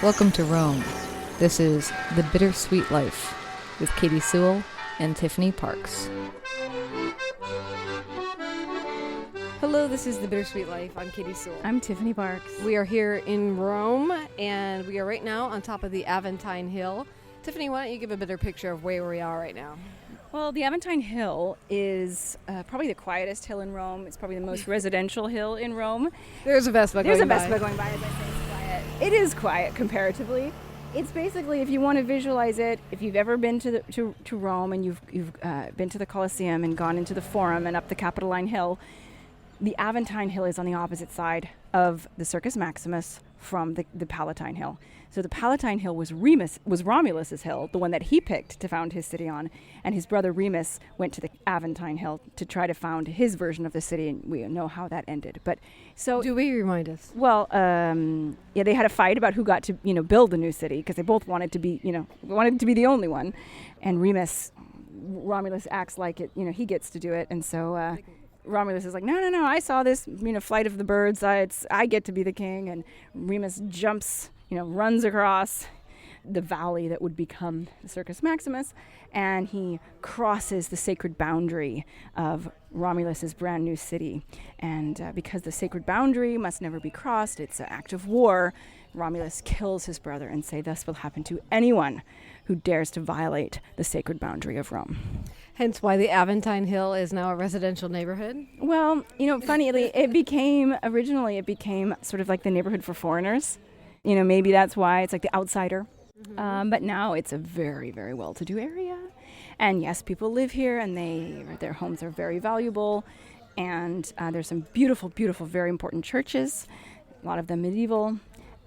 Welcome to Rome. This is The Bittersweet Life with Katie Sewell and Tiffany Parks. Hello, this is The Bittersweet Life. I'm Katie Sewell. I'm Tiffany Parks. We are here in Rome, and we are right now on top of the Aventine Hill. Tiffany, why don't you give a better picture of where we are right now? Well, the Aventine Hill is probably the quietest hill in Rome. It's probably the most residential hill in Rome. There's a Vespa There's going by. a Vespa going by, as I say, it's quiet. It is quiet comparatively. It's basically, if you want to visualize it, if you've ever been to Rome and you've been to the Colosseum and gone into the Forum and up the Capitoline Hill, the Aventine Hill is on the opposite side of the Circus Maximus from the Palatine Hill. So the Palatine Hill was Romulus's hill, the one that he picked to found his city on, and his brother Remus went to the Aventine Hill to try to found his version of the city, and we know how that ended. But so Do we remind us? Well, they had a fight about who got to build the new city because they both wanted to be the only one, and Romulus acts like it he gets to do it, and so. Romulus is like, no, I saw this, flight of the birds. I get to be the king. And Remus jumps, runs across the valley that would become the Circus Maximus, and he crosses the sacred boundary of Romulus's brand new city. And because the sacred boundary must never be crossed, it's an act of war, Romulus kills his brother and say, thus will happen to anyone who dares to violate the sacred boundary of Rome. Hence why the Aventine Hill is now a residential neighborhood? Well, funnily, originally it became sort of like the neighborhood for foreigners. Maybe that's why it's like the outsider. Mm-hmm. But now it's a very, very well-to-do area. And yes, people live here and their homes are very valuable. And there's some beautiful, beautiful, very important churches, a lot of them medieval.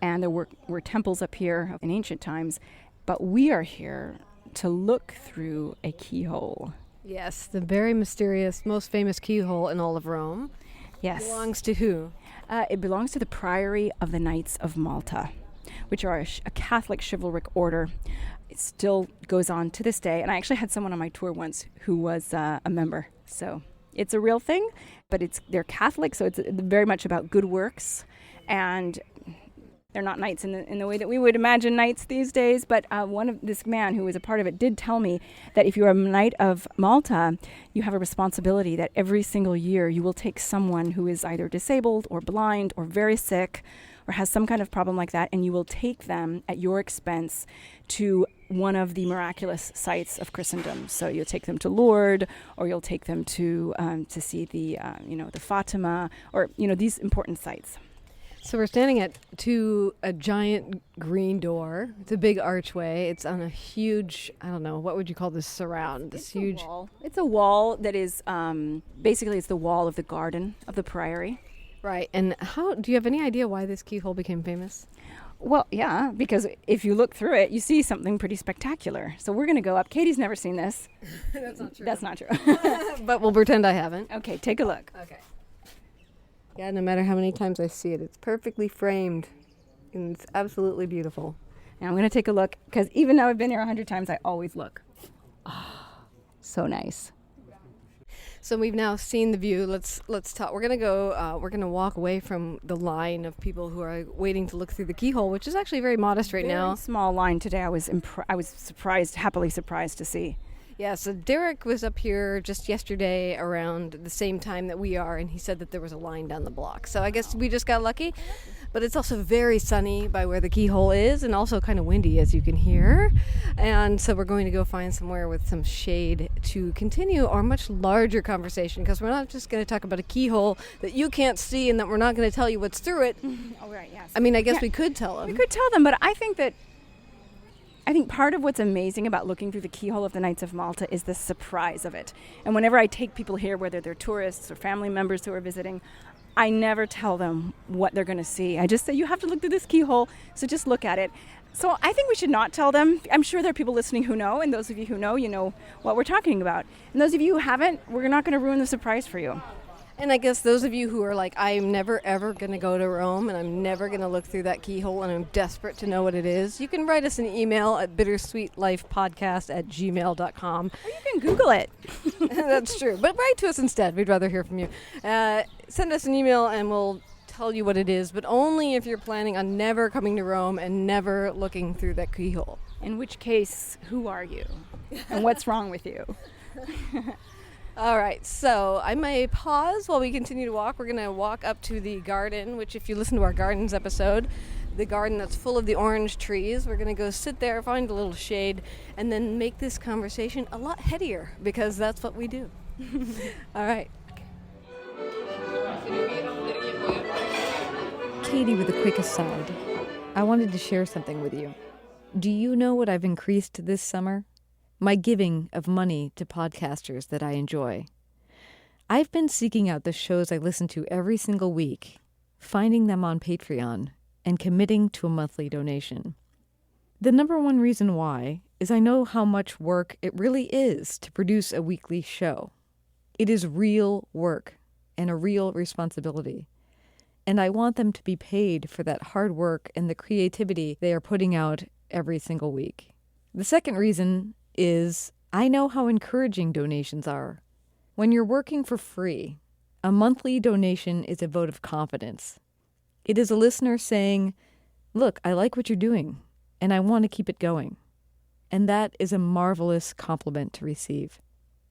And there were temples up here in ancient times. But we are here to look through a keyhole. Yes, the very mysterious, most famous keyhole in all of Rome. Yes. Belongs to who? It belongs to the Priory of the Knights of Malta, which are a Catholic chivalric order. It still goes on to this day. And I actually had someone on my tour once who was a member. So it's a real thing, but they're Catholic, so it's very much about good works. And they're not knights in the way that we would imagine knights these days, but this man who was a part of it did tell me that if you're a knight of Malta, you have a responsibility that every single year you will take someone who is either disabled or blind or very sick or has some kind of problem like that, and you will take them at your expense to one of the miraculous sites of Christendom. So you'll take them to Lourdes, or you'll take them to see the Fatima, or these important sites. So we're standing to a giant green door. It's a big archway. It's on a huge, I don't know, what would you call this surround? This huge wall. It's a wall that is basically it's the wall of the garden of the priory. Right. And do you have any idea why this keyhole became famous? Well, yeah, because if you look through it, you see something pretty spectacular. So we're going to go up. Katie's never seen this. That's not true. That's not true. But we'll pretend I haven't. Okay, take a look. Okay. Yeah, no matter how many times I see it, it's perfectly framed, and it's absolutely beautiful. And I'm going to take a look, because even though I've been here 100 times, I always look. Oh, so nice. So we've now seen the view. Let's talk. We're gonna walk away from the line of people who are waiting to look through the keyhole, which is actually very modest right now. Small line today. I was happily surprised to see. Yeah, so Derek was up here just yesterday around the same time that we are, and he said that there was a line down the block. So I guess we just got lucky. But it's also very sunny by where the keyhole is, and also kind of windy, as you can hear. And so we're going to go find somewhere with some shade to continue our much larger conversation, because we're not just going to talk about a keyhole that you can't see and that we're not going to tell you what's through it. Oh, right, yes. I mean, I guess we could tell them. We could tell them, but I think part of what's amazing about looking through the keyhole of the Knights of Malta is the surprise of it. And whenever I take people here, whether they're tourists or family members who are visiting, I never tell them what they're going to see. I just say, you have to look through this keyhole, so just look at it. So I think we should not tell them. I'm sure there are people listening who know, and those of you who know, you know what we're talking about. And those of you who haven't, we're not going to ruin the surprise for you. And I guess those of you who are like, I'm never ever going to go to Rome and I'm never going to look through that keyhole and I'm desperate to know what it is, you can write us an email at bittersweetlifepodcast@gmail.com. Or you can Google it. That's true. But write to us instead. We'd rather hear from you. Send us an email and we'll tell you what it is, but only if you're planning on never coming to Rome and never looking through that keyhole. In which case, who are you? And what's wrong with you? All right, so I may pause while we continue to walk. We're going to walk up to the garden, which if you listen to our gardens episode, the garden that's full of the orange trees, we're going to go sit there, find a little shade, and then make this conversation a lot headier, because that's what we do. All right. Katie with a quick aside. I wanted to share something with you. Do you know what I've increased this summer? My giving of money to podcasters that I enjoy. I've been seeking out the shows I listen to every single week, finding them on Patreon, and committing to a monthly donation. The number one reason why is I know how much work it really is to produce a weekly show. It is real work and a real responsibility. And I want them to be paid for that hard work and the creativity they are putting out every single week. The second reason is I know how encouraging donations are. When you're working for free, a monthly donation is a vote of confidence. It is a listener saying, look, I like what you're doing, and I want to keep it going. And that is a marvelous compliment to receive.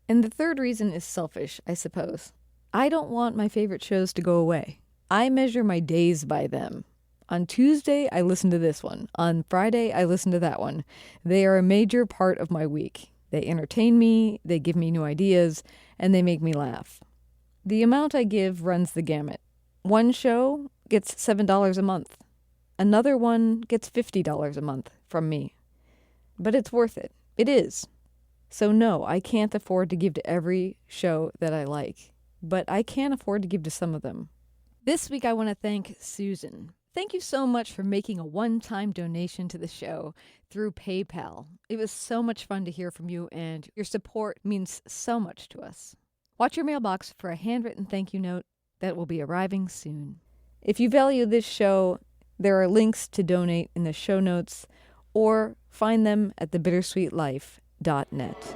And the third reason is selfish, I suppose. I don't want my favorite shows to go away. I measure my days by them. On Tuesday, I listen to this one. On Friday, I listen to that one. They are a major part of my week. They entertain me, they give me new ideas, and they make me laugh. The amount I give runs the gamut. One show gets $7 a month. Another one gets $50 a month from me. But it's worth it. It is. So no, I can't afford to give to every show that I like. But I can afford to give to some of them. This week I want to thank Susan. Thank you so much for making a one-time donation to the show through PayPal. It was so much fun to hear from you, and your support means so much to us. Watch your mailbox for a handwritten thank you note that will be arriving soon. If you value this show, there are links to donate in the show notes, or find them at thebittersweetlife.net.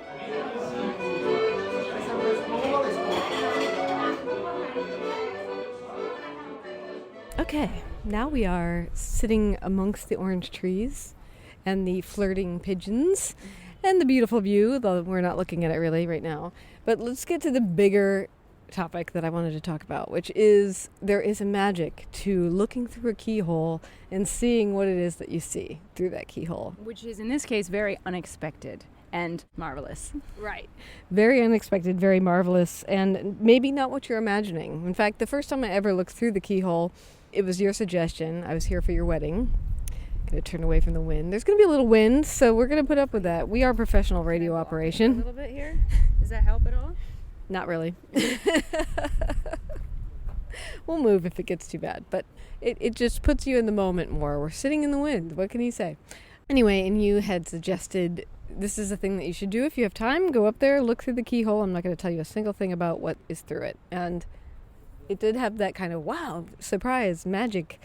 Okay, now we are sitting amongst the orange trees and the flirting pigeons and the beautiful view, though we're not looking at it really right now. But let's get to the bigger topic that I wanted to talk about, which is there is a magic to looking through a keyhole and seeing what it is that you see through that keyhole. Which is, in this case, very unexpected and marvelous. Right. Very unexpected, very marvelous, and maybe not what you're imagining. In fact, the first time I ever looked through the keyhole, it was your suggestion. I was here for your wedding. Going to turn away from the wind. There's going to be a little wind, so we're going to put up with that. We are a professional radio operation. A little bit here? Does that help at all? Not really. We'll move if it gets too bad, but it just puts you in the moment more. We're sitting in the wind. What can you say? Anyway, and you had suggested this is a thing that you should do if you have time. Go up there, look through the keyhole. I'm not going to tell you a single thing about what is through it. And it did have that kind of, wow, surprise, magic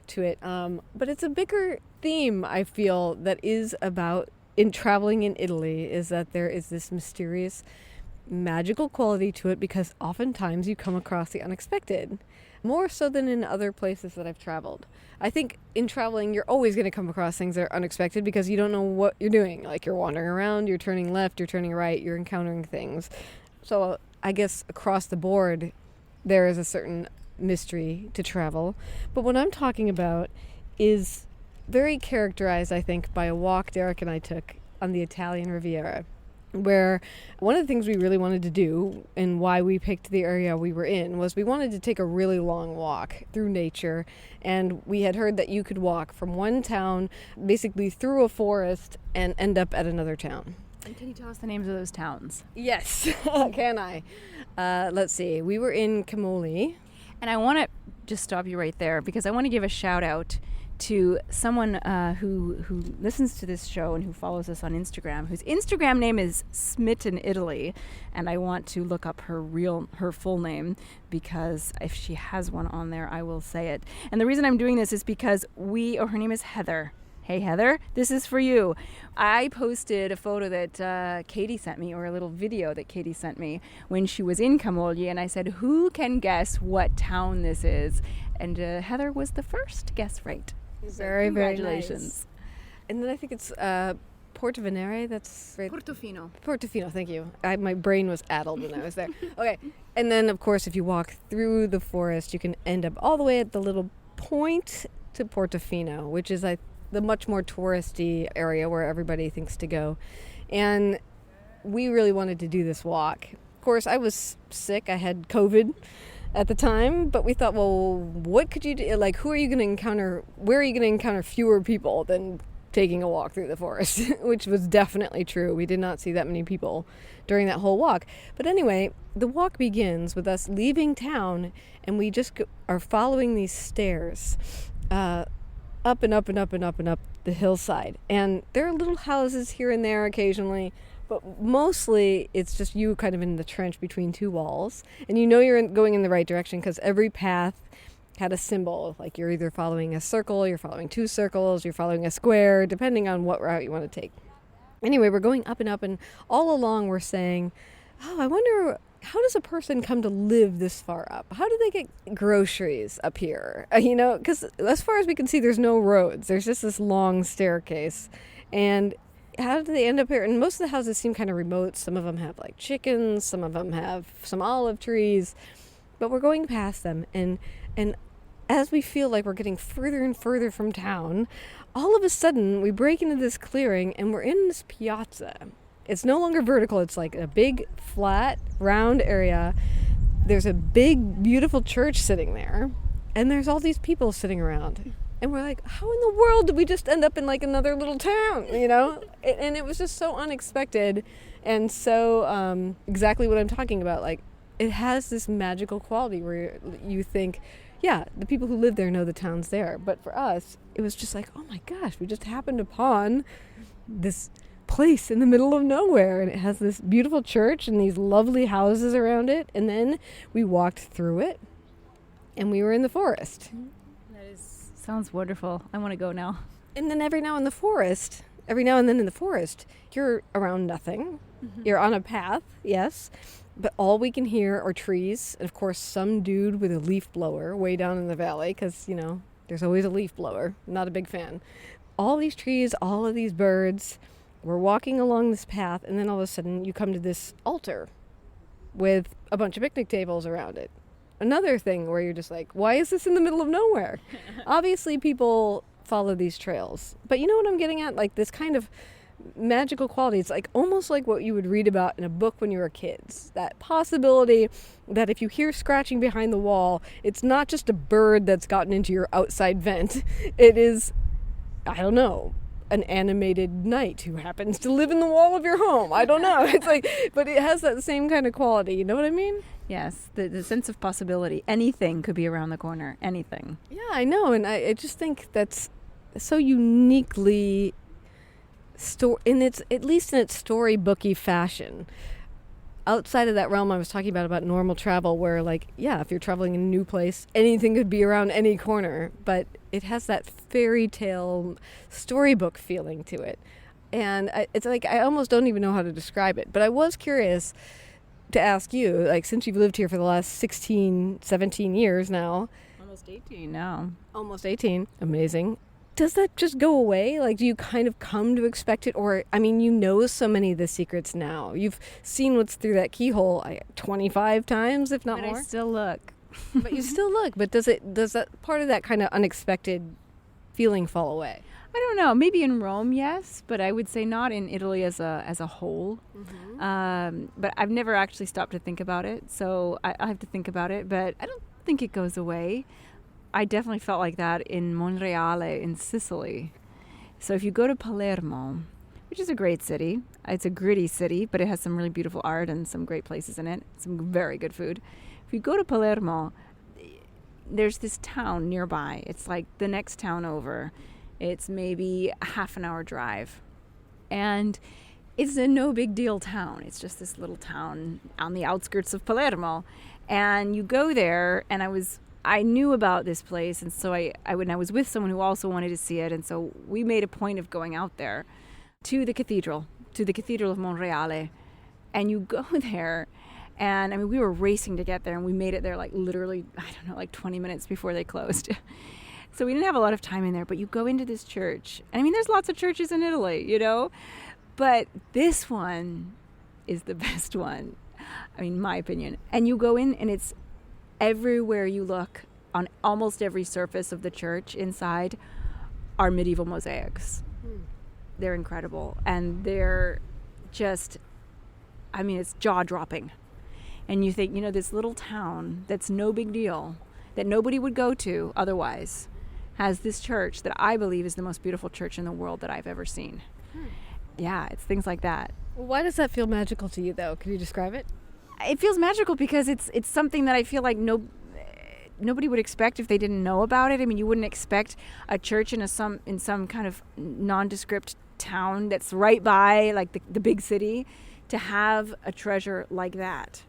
to it. But it's a bigger theme, I feel, that is about in traveling in Italy, is that there is this mysterious, magical quality to it because oftentimes you come across the unexpected, more so than in other places that I've traveled. I think in traveling, you're always going to come across things that are unexpected because you don't know what you're doing. Like you're wandering around, you're turning left, you're turning right, you're encountering things. So I guess across the board, there is a certain mystery to travel. But what I'm talking about is very characterized, I think, by a walk Derek and I took on the Italian Riviera, where one of the things we really wanted to do and why we picked the area we were in was we wanted to take a really long walk through nature. And we had heard that you could walk from one town basically through a forest and end up at another town. And can you tell us the names of those towns? Yes, can I? Let's see. We were in Camoli. And I want to just stop you right there because I want to give a shout out to someone who listens to this show and who follows us on Instagram, whose Instagram name is Smitten Italy, and I want to look up her full name because if she has one on there, I will say it. And the reason I'm doing this is because her name is Heather, Hey, Heather, this is for you. I posted a photo that Katie sent me, or a little video that Katie sent me when she was in Camogli, and I said, who can guess what town this is? And Heather was the first guess right. Very, very Congratulations. nice. And then I think it's Porto Venere. That's right. Portofino. Portofino, thank you. My brain was addled when I was there. Okay. And then, of course, if you walk through the forest, you can end up all the way at the little point to Portofino, which is the much more touristy area where everybody thinks to go. And we really wanted to do this walk. Of course, I was sick. I had COVID at the time, but we thought, well, what could you do? Like, who are you going to encounter? Where are you going to encounter fewer people than taking a walk through the forest? Which was definitely true. We did not see that many people during that whole walk. But anyway, the walk begins with us leaving town, and we just are following these stairs up and up and up and up and up the hillside. And there are little houses here and there occasionally, but mostly it's just you kind of in the trench between two walls. And you know you're going in the right direction because every path had a symbol. Like you're either following a circle, you're following two circles, you're following a square, depending on what route you want to take. Anyway, we're going up and up, and all along we're saying, oh, I wonder, how does a person come to live this far up? How do they get groceries up here? Because as far as we can see, there's no roads. There's just this long staircase. And how do they end up here? And most of the houses seem kind of remote. Some of them have like chickens. Some of them have some olive trees. But we're going past them. And as we feel like we're getting further and further from town, all of a sudden we break into this clearing and we're in this piazza. It's no longer vertical. It's like a big, flat, round area. There's a big, beautiful church sitting there. And there's all these people sitting around. And we're like, how in the world did we just end up in like another little town, And it was just so unexpected and so exactly what I'm talking about. Like, it has this magical quality where you think, yeah, the people who live there know the town's there. But for us, it was just like, oh my gosh, we just happened upon this place in the middle of nowhere. And it has this beautiful church and these lovely houses around it. And then we walked through it and we were in the forest. Sounds wonderful. I want to go now. And then every now and then in the forest, you're around nothing. Mm-hmm. You're on a path, yes. But all we can hear are trees. And, of course, some dude with a leaf blower way down in the valley because, there's always a leaf blower. Not a big fan. All these trees, all of these birds. We're walking along this path, and then all of a sudden you come to this altar with a bunch of picnic tables around it. Another thing where you're just like, why is this in the middle of nowhere? Obviously, people follow these trails. But you know what I'm getting at? Like this kind of magical quality. It's like almost like what you would read about in a book when you were kids. That possibility that if you hear scratching behind the wall, it's not just a bird that's gotten into your outside vent. It is, I don't know, an animated knight who happens to live in the wall of your home. I don't know. It's like, but it has that same kind of quality. You know what I mean? Yes, the sense of possibility. Anything could be around the corner. Anything. Yeah, I know. And I just think that's so uniquely at least in its storybooky fashion. Outside of that realm I was talking about normal travel where like, yeah, if you're traveling in a new place, anything could be around any corner, but it has that fairy tale storybook feeling to it. And it's like, I almost don't even know how to describe it, but I was curious to ask you, like, since you've lived here for the last 16, 17 years now. Almost 18 now. Almost 18. Amazing. Does that just go away? Like, do you kind of come to expect it? Or, I mean, you know so many of the secrets now. You've seen what's through that keyhole 25 times, if not more. I still look. But you still look. But does that part of that kind of unexpected feeling fall away? I don't know. Maybe in Rome, yes, but I would say not in Italy as a whole. Mm-hmm. But I've never actually stopped to think about it, so I have to think about it. But I don't think it goes away. I definitely felt like that in Monreale in Sicily. So if you go to Palermo, which is a great city, it's a gritty city, but it has some really beautiful art and some great places in it, some very good food. If you go to Palermo, there's this town nearby. It's like the next town over. It's maybe a half an hour drive. And it's a no big deal town. It's just this little town on the outskirts of Palermo. And you go there, and I was I knew about this place, and so I when I was with someone who also wanted to see it, and so we made a point of going out there to the Cathedral of Monreale, and you go there, and I mean we were racing to get there, and we made it there like literally, I don't know, like 20 minutes before they closed. So we didn't have a lot of time in there, but you go into this church, and I mean there's lots of churches in Italy, you know, but this one is the best one, I mean, my opinion. And you go in, and it's everywhere you look, on almost every surface of the church inside, are medieval mosaics. They're incredible, and they're just, I mean, it's jaw-dropping. And you think, you know, this little town that's no big deal, that nobody would go to otherwise, has this church that I believe is the most beautiful church in the world that I've ever seen. Yeah, it's things like that. Why does that feel magical to you, though? Could you describe it? It feels magical because it's something that I feel like nobody would expect if they didn't know about it. I mean, you wouldn't expect a church in some kind of nondescript town that's right by like the big city to have a treasure like that.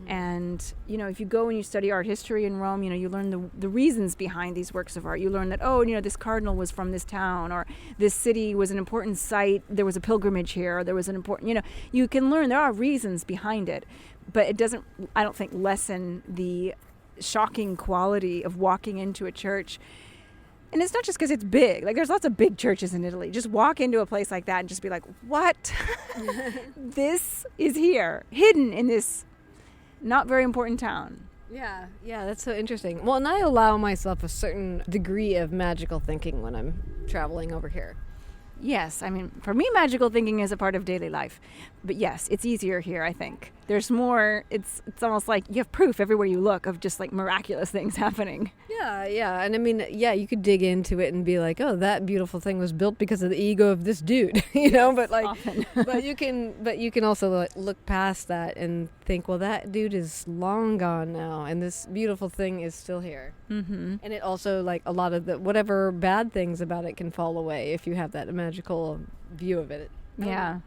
And, you know, if you go and you study art history in Rome, you know, you learn the reasons behind these works of art. You learn that, oh, you know, this cardinal was from this town, or this city was an important site. There was a pilgrimage here, or there was an important, you know, you can learn there are reasons behind it. But it doesn't, I don't think, lessen the shocking quality of walking into a church. And it's not just because it's big. Like, there's lots of big churches in Italy. Just walk into a place like that and just be like, what? This is here, hidden in this not very important town. Yeah, that's so interesting. Well, and I allow myself a certain degree of magical thinking when I'm traveling over here. Yes, I mean, for me, magical thinking is a part of daily life. But yes, it's easier here, I think. There's more, it's almost like you have proof everywhere you look of just like miraculous things happening. Yeah. And I mean, yeah, you could dig into it and be like, oh, that beautiful thing was built because of the ego of this dude, you know, but like, often. but you can also like, look past that and think, well, that dude is long gone now, and this beautiful thing is still here. Mm-hmm. And it also, like, a lot of the whatever bad things about it can fall away if you have that magical view of it. Yeah.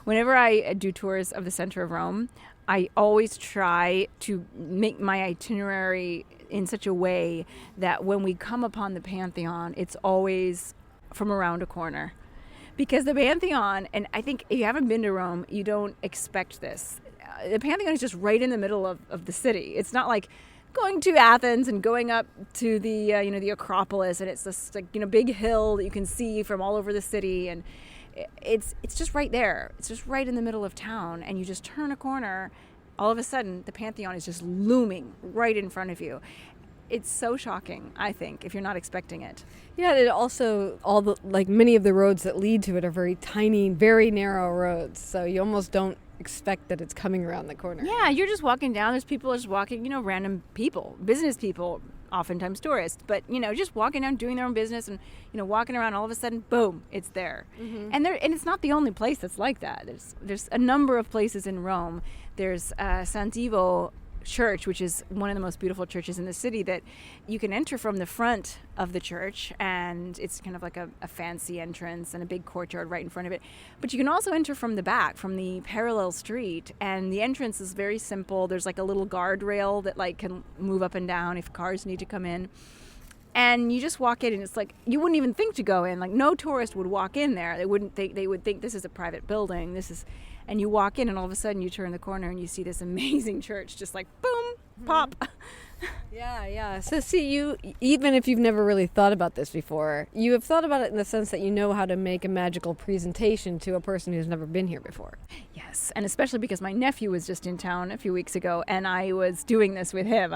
Whenever I do tours of the center of Rome, I always try to make my itinerary in such a way that when we come upon the Pantheon, it's always from around a corner. Because the Pantheon, and I think if you haven't been to Rome, you don't expect this. The Pantheon is just right in the middle of the city. It's not like going to Athens and going up to the the Acropolis, and it's this like big hill that you can see from all over the city, and it's just right there. It's just right in the middle of town, and you just turn a corner, all of a sudden the Pantheon is just looming right in front of you. It's so shocking, I think, if you're not expecting it. Yeah, and it also, many of the roads that lead to it are very tiny, very narrow roads, so you almost don't expect that it's coming around the corner. Yeah, you're just walking down, there's people just walking, random people, business people, oftentimes tourists, but just walking down, doing their own business, and walking around, all of a sudden, boom, it's there. Mm-hmm. And it's not the only place that's like that. There's a number of places in Rome. There's San Ivo Church, which is one of the most beautiful churches in the city, that you can enter from the front of the church, and it's kind of like a fancy entrance and a big courtyard right in front of it. But you can also enter from the back, from the parallel street, and the entrance is very simple. There's like a little guardrail that can move up and down if cars need to come in. And you just walk in, and it's like you wouldn't even think to go in. Like, no tourist would walk in there. They would think this is a private building. And you walk in, and all of a sudden you turn the corner and you see this amazing church, just like boom, pop. Yeah. So see, you, even if you've never really thought about this before, you have thought about it in the sense that you know how to make a magical presentation to a person who's never been here before. Yes, and especially because my nephew was just in town a few weeks ago, and I was doing this with him.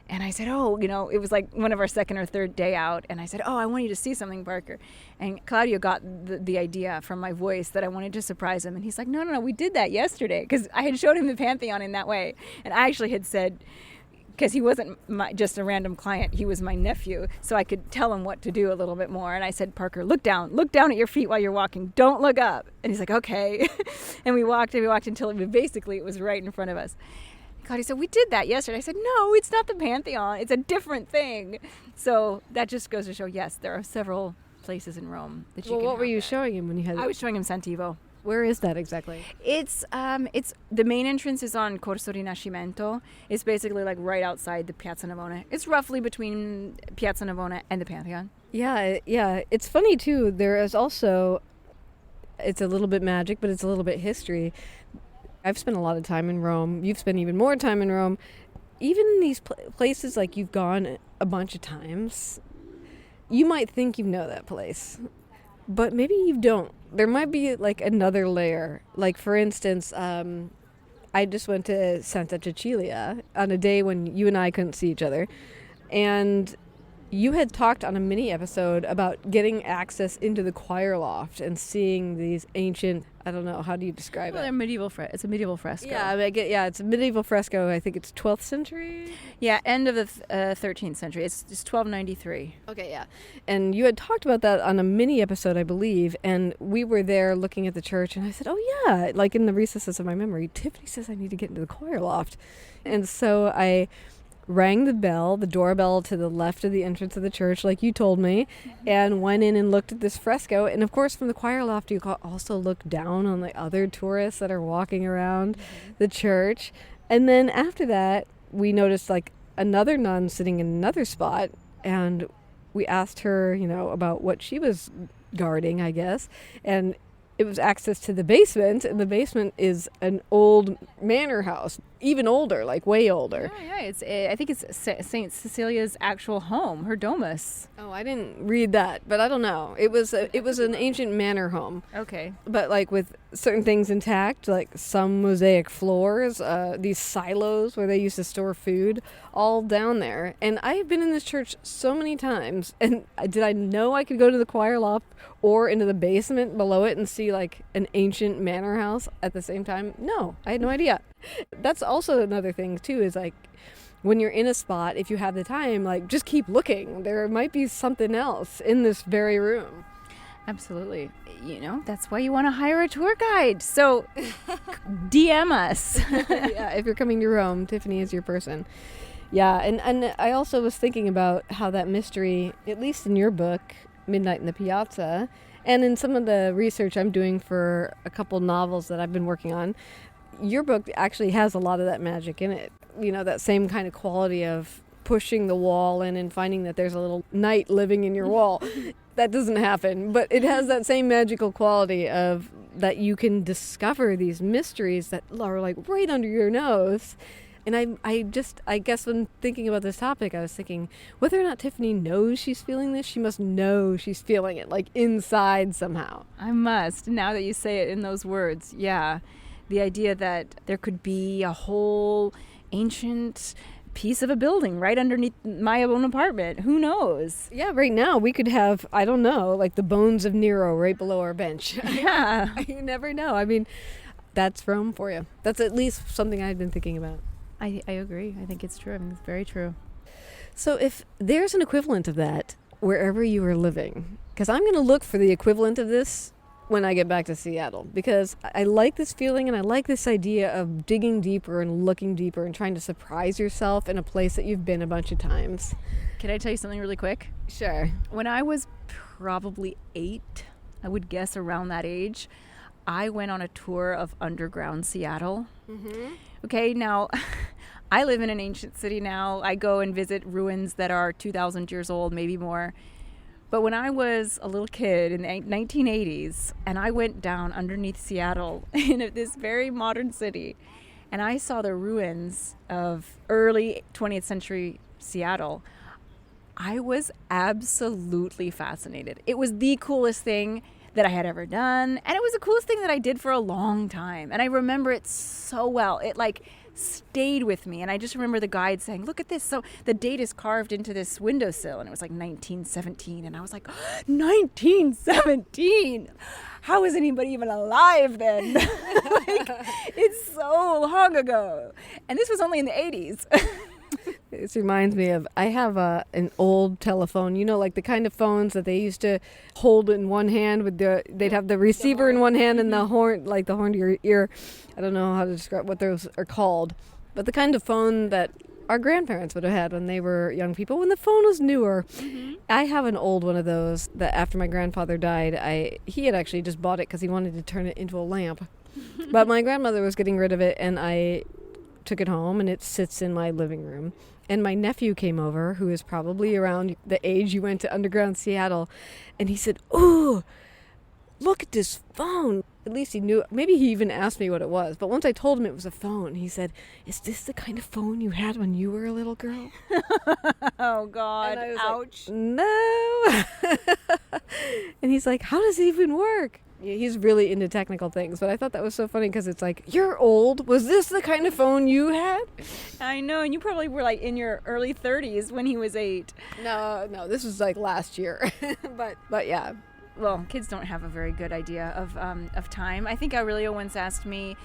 And I said, it was like one of our second or third day out. And I said, I want you to see something, Parker. And Claudio got the idea from my voice that I wanted to surprise him. And he's like, no, we did that yesterday. Because I had showed him the Pantheon in that way. And I actually had said, because he wasn't just a random client, he was my nephew. So I could tell him what to do a little bit more. And I said, Parker, look down at your feet while you're walking. Don't look up. And he's like, okay. And we walked until it was right in front of us. Claudia said, we did that yesterday. I said, no, it's not the Pantheon. It's a different thing. So that just goes to show, yes, there are several places in Rome that you can what were you there. showing him when you had I was showing him San Ivo. Where is that exactly? It's the main entrance is on Corso Rinascimento. It's basically like right outside the Piazza Navona. It's roughly between Piazza Navona and the Pantheon. Yeah. It's funny too. There is also, it's a little bit magic, but it's a little bit history. I've spent a lot of time in Rome. You've spent even more time in Rome. Even in these places, like you've gone a bunch of times, you might think you know that place, but maybe you don't. There might be like another layer. Like for instance, I just went to Santa Cecilia on a day when you and I couldn't see each other, and you had talked on a mini episode about getting access into the choir loft and seeing these ancient, I don't know, how do you describe Well, it? they're medieval. It's a medieval fresco. Yeah, it's a medieval fresco. I think it's 12th century. Yeah, end of the 13th century. It's 1293. Okay, yeah. And you had talked about that on a mini episode, I believe, and we were there looking at the church, and I said, oh yeah, like in the recesses of my memory, Tiffany says I need to get into the choir loft. And so I rang the doorbell to the left of the entrance of the church, like you told me, and went in and looked at this fresco. And of course, from the choir loft, you can also look down on the other tourists that are walking around the church. And then after that, we noticed like another nun sitting in another spot, and we asked her, about what she was guarding, I guess, and it was access to the basement, and the basement is an old manor house, even older, like way older. Yeah. I think it's Saint Cecilia's actual home, her domus. Oh, I didn't read that, but I don't know. It was an ancient manor home. Okay. But like with certain things intact, like some mosaic floors, these silos where they used to store food, all down there. And I have been in this church so many times, and did I know I could go to the choir loft or into the basement below it and see like an ancient manor house at the same time? No, I had no idea. That's also another thing too, is like when you're in a spot, if you have the time, like just keep looking. There might be something else in this very room. Absolutely. That's why you want to hire a tour guide. So DM us. Yeah, if you're coming to Rome, Tiffany is your person. Yeah, and I also was thinking about how that mystery, at least in your book, Midnight in the Piazza, and in some of the research I'm doing for a couple novels that I've been working on, your book actually has a lot of that magic in it. That same kind of quality of pushing the wall in and finding that there's a little knight living in your wall. That doesn't happen, but it has that same magical quality of that you can discover these mysteries that are like right under your nose. And I guess when thinking about this topic, I was thinking whether or not Tiffany knows she's feeling this, she must know she's feeling it, like inside somehow. I must, now that you say it in those words. Yeah. The idea that there could be a whole ancient piece of a building right underneath my own apartment. Who knows? Yeah, right now we could have, I don't know, like the bones of Nero right below our bench. Yeah. You never know. I mean, that's Rome for you. That's at least something I've been thinking about. I agree. I think it's true. I mean, it's very true. So if there's an equivalent of that wherever you are living, because I'm going to look for the equivalent of this when I get back to Seattle, because I like this feeling and I like this idea of digging deeper and looking deeper and trying to surprise yourself in a place that you've been a bunch of times. Can I tell you something really quick? Sure. When I was probably 8, I would guess around that age, I went on a tour of underground Seattle. Mm-hmm. Okay, now I live in an ancient city now. I go and visit ruins that are 2,000 years old, maybe more. But when I was a little kid in the 1980s, and I went down underneath Seattle in this very modern city, and I saw the ruins of early 20th century Seattle, I was absolutely fascinated. It was the coolest thing that I had ever done, and it was the coolest thing that I did for a long time. And I remember it so well. It like stayed with me, and I just remember the guide saying, look at this, so the date is carved into this windowsill, and it was like 1917, and I was like, 1917, how is anybody even alive then? Like, it's so long ago, and this was only in the 80s. This reminds me of, I have an old telephone, like the kind of phones that they used to hold in one hand with they'd have the receiver in one hand and the horn, like the horn to your ear. I don't know how to describe what those are called, but the kind of phone that our grandparents would have had when they were young people, when the phone was newer. Mm-hmm. I have an old one of those that after my grandfather died, he had actually just bought it because he wanted to turn it into a lamp. But my grandmother was getting rid of it, and I took it home, and it sits in my living room. And my nephew came over, who is probably around the age you went to Underground Seattle, and he said, "Ooh, look at this phone." At least he knew. Maybe he even asked me what it was. But once I told him it was a phone, he said, "Is this the kind of phone you had when you were a little girl?" Oh, God. And I was Ouch. like, "No." And he's like, "How does it even work?" Yeah, he's really into technical things. But I thought that was so funny because it's like, you're old. Was this the kind of phone you had? I know. And you probably were like in your early 30s when he was 8. No, this was like last year. But yeah. Well, kids don't have a very good idea of time. I think Aurelio once asked me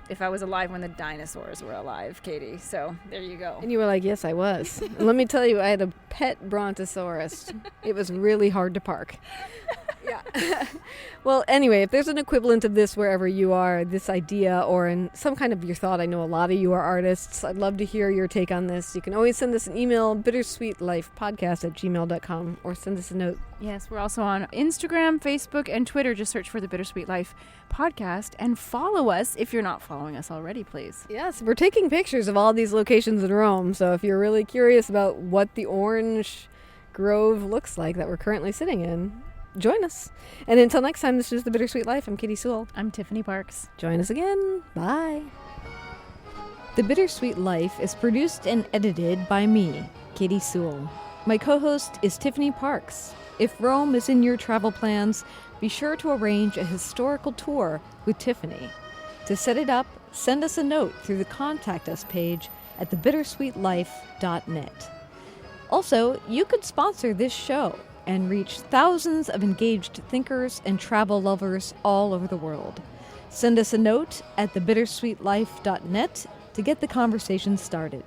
if I was alive when the dinosaurs were alive, Katie. So there you go. And you were like, "Yes, I was." And let me tell you, I had a pet brontosaurus. It was really hard to park. Yeah. Well, anyway, if there's an equivalent of this wherever you are, this idea or in some kind of your thought, I know a lot of you are artists. I'd love to hear your take on this. You can always send us an email, bittersweetlifepodcast@gmail.com, or send us a note. Yes, we're also on Instagram, Facebook, and Twitter. Just search for the Bittersweet Life podcast and follow us if you're not following us already, please. Yes, we're taking pictures of all these locations in Rome, so if you're really curious about what the orange grove looks like that we're currently sitting in, join us. And until next time, this is The Bittersweet Life. I'm Katie Sewell. I'm Tiffany Parks. Join us again. Bye. The Bittersweet Life is produced and edited by me, Katie Sewell. My co-host is Tiffany Parks. If Rome is in your travel plans, be sure to arrange a historical tour with Tiffany. To set it up, send us a note through the Contact Us page at thebittersweetlife.net. Also, you could sponsor this show and reach thousands of engaged thinkers and travel lovers all over the world. Send us a note at thebittersweetlife.net to get the conversation started.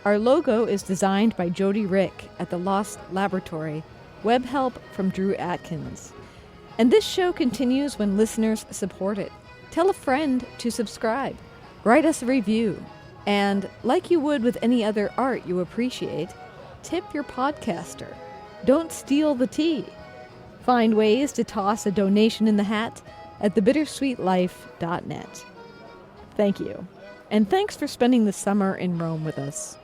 Our logo is designed by Jody Rick at the Lost Laboratory, web help from Drew Atkins. And this show continues when listeners support it. Tell a friend to subscribe. Write us a review. And like you would with any other art you appreciate, tip your podcaster. Don't steal the tea. Find ways to toss a donation in the hat at thebittersweetlife.net. Thank you. And thanks for spending the summer in Rome with us.